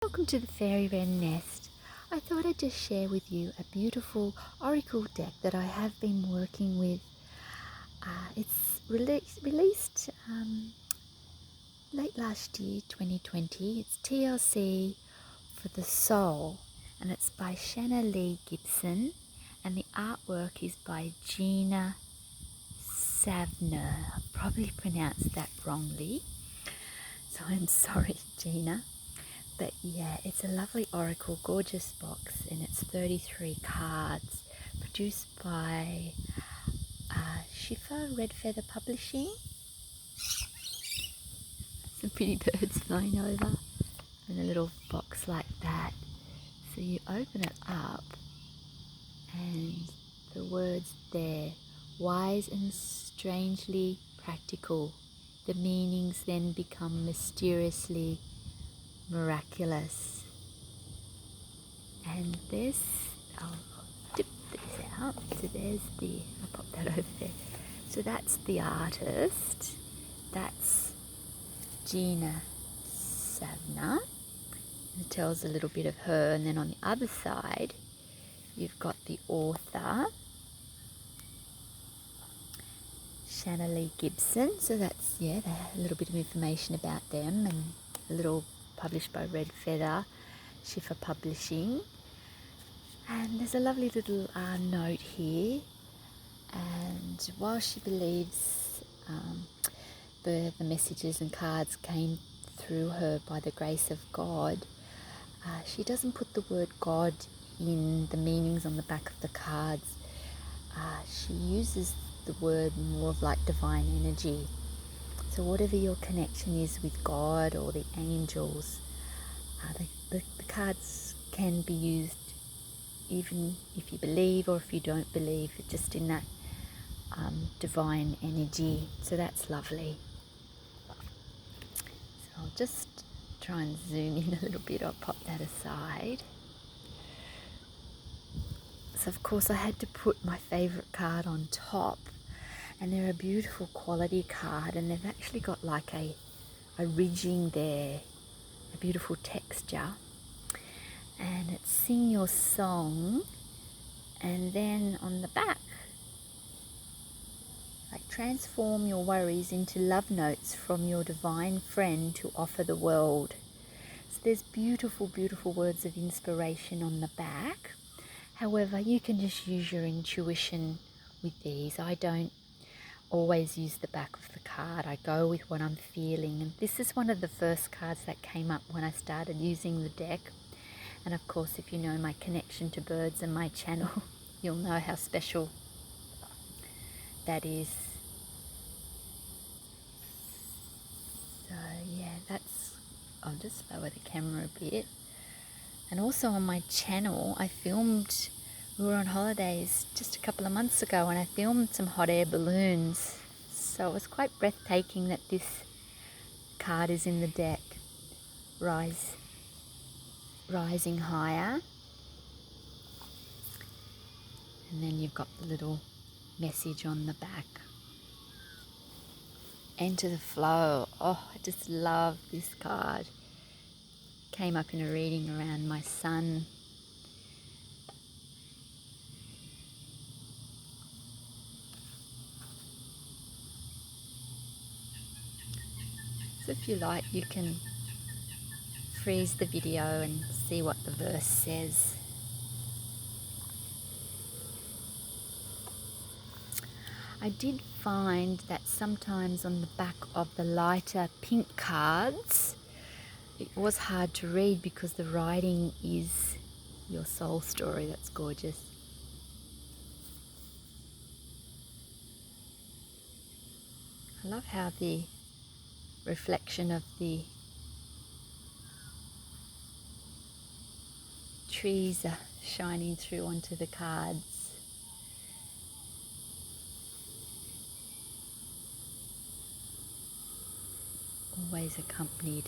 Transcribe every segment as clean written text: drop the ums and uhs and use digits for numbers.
Welcome to the Fairy Wren Nest. I thought I'd just share with you a beautiful oracle deck that I have been working with. It's released late last year, 2020. It's TLC for the Soul, and it's by Shana Gibson, and the artwork is by Gina Szafner. I probably pronounced that wrongly, so I'm sorry, Gina. But yeah, it's a lovely oracle, gorgeous box, and it's 33 cards, produced by Schiffer, Red Feather Publishing. Some pretty birds flying over, in a little box like that. So you open it up, and the words there, wise and strangely practical. The meanings then become mysteriously miraculous. And this, I'll dip this out. So there's I'll pop that over there. So that's the artist. That's Gina Szafner. It tells a little bit of her. And then on the other side, you've got the author, Shana Gibson. So that's, a little bit of information about them, and a little published by Red Feather, Schiffer Publishing. And there's a lovely little note here, and while she believes the messages and cards came through her by the grace of God, she doesn't put the word God in the meanings on the back of the cards. She uses the word more of like divine energy. So whatever your connection is with God or the angels, the cards can be used even if you believe or if you don't believe, just in that divine energy. So that's lovely. So I'll just try and zoom in a little bit. I'll pop that aside. So of course I had to put my favourite card on top, and they're a beautiful quality card, and they've actually got like a ridging there, a beautiful texture. And it's sing your song, and then on the back, like transform your worries into love notes from your divine friend to offer the world. So there's beautiful, beautiful words of inspiration on the back. However, you can just use your intuition with these. I don't always use the back of the card. I go with what I'm feeling, and this is one of the first cards that came up when I started using the deck. And of course, if you know my connection to birds and my channel, you'll know how special that is. So yeah, I'll just lower the camera a bit. And also on my channel, we were on holidays just a couple of months ago, and I filmed some hot air balloons. So it was quite breathtaking that this card is in the deck, rising higher. And then you've got the little message on the back. Enter the flow. Oh, I just love this card. Came up in a reading around my son. So if you like, you can freeze the video and see what the verse says. I did find that sometimes on the back of the lighter pink cards, it was hard to read because the writing is your soul story. That's gorgeous. I love how the reflection of the trees are shining through onto the cards. Always accompanied.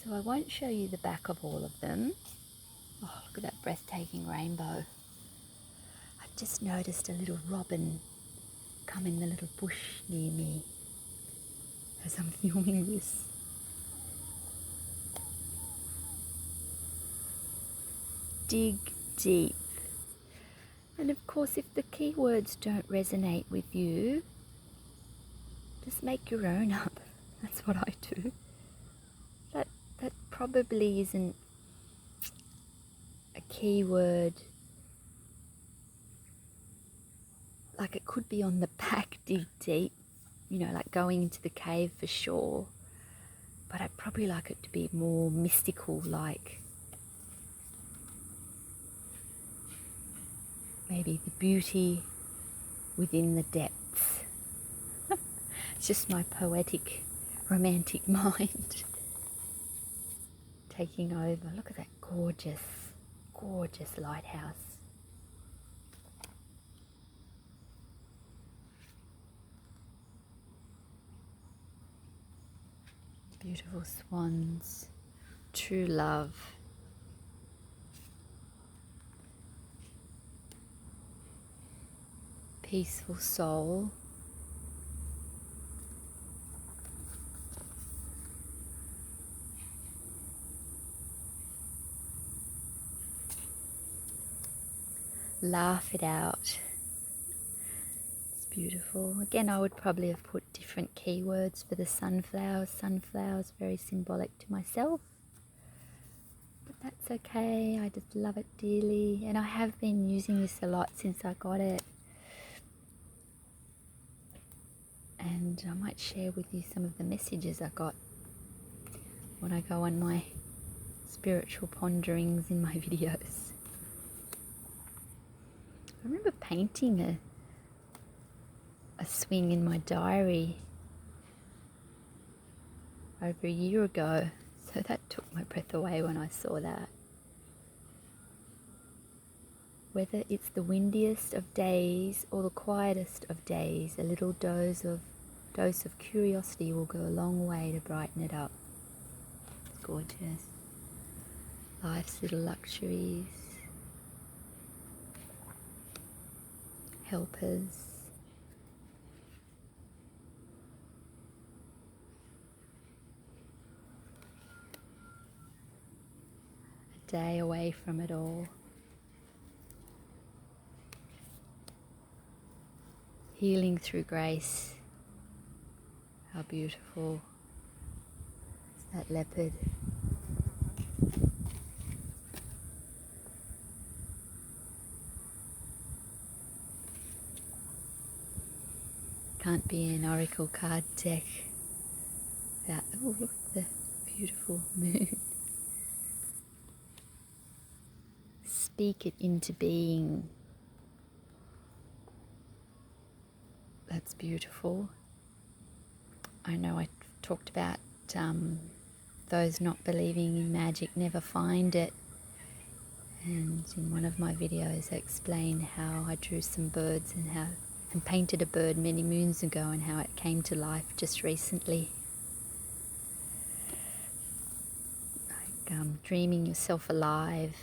So I won't show you the back of all of them. Oh, look at that breathtaking rainbow. I've just noticed a little robin come in the little bush near me as I'm filming this. Dig deep. And of course, if the keywords don't resonate with you, just make your own up. That's what I do. That probably isn't a keyword. Like, it could be on the back, dig deep, you know, like going into the cave for sure. But I'd probably like it to be more mystical, like maybe the beauty within the depths. It's just my poetic, romantic mind taking over. Look at that gorgeous, gorgeous lighthouse. Beautiful swans, true love. Peaceful soul. Laugh it out. It's beautiful. Again, I would probably have put different keywords for the sunflowers. Sunflowers, very symbolic to myself. But that's okay. I just love it dearly. And I have been using this a lot since I got it. And I might share with you some of the messages I got when I go on my spiritual ponderings in my videos. I remember painting a swing in my diary over a year ago, so that took my breath away when I saw that. Whether it's the windiest of days or the quietest of days, a little dose of curiosity will go a long way to brighten it up. It's gorgeous. Life's little luxuries. Helpers. A day away from it all. Healing through grace. How beautiful is that leopard. Can't be an oracle card deck without, oh, look at the beautiful moon. Speak it into being. That's beautiful. I know I talked about those not believing in magic never find it. And in one of my videos I explained how I drew some birds and painted a bird many moons ago and how it came to life just recently. Like dreaming yourself alive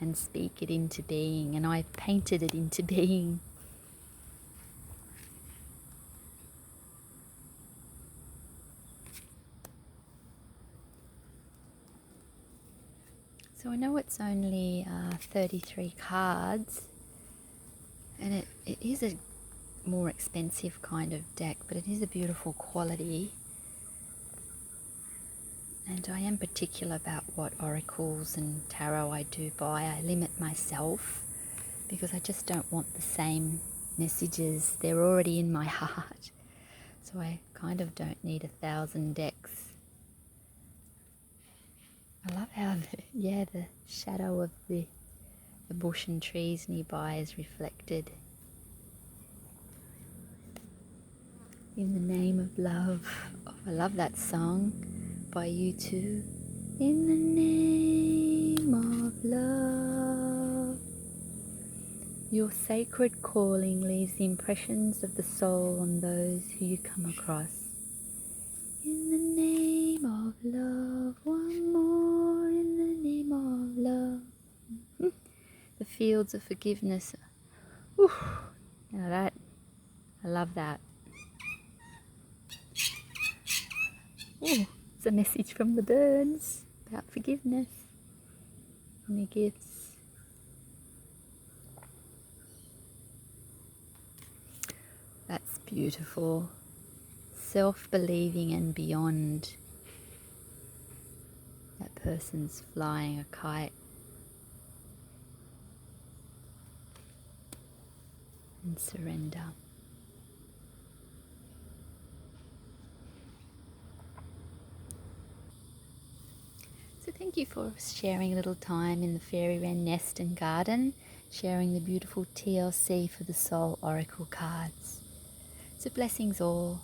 and speak it into being, and I painted it into being. So I know it's only 33 cards, and it is a more expensive kind of deck, but it is a beautiful quality. And I am particular about what oracles and tarot I do buy. I limit myself because I just don't want the same messages. They're already in my heart. So I kind of don't need 1,000 decks. I love how the shadow of the bush and trees nearby is reflected. In the name of love. Oh, I love that song by U2. In the name of love. Your sacred calling leaves the impressions of the soul on those who you come across. In the name name of love, one more in the name of love. The fields of forgiveness. Whew. Now that, I love that. Ooh, it's a message from the birds about forgiveness and their gifts. That's beautiful. Self-believing and beyond. That person's flying a kite. And surrender. So thank you for sharing a little time in the fairy wren nest and garden, sharing the beautiful TLC for the Soul Oracle cards. So blessings all.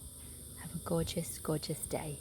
Have a gorgeous, gorgeous day.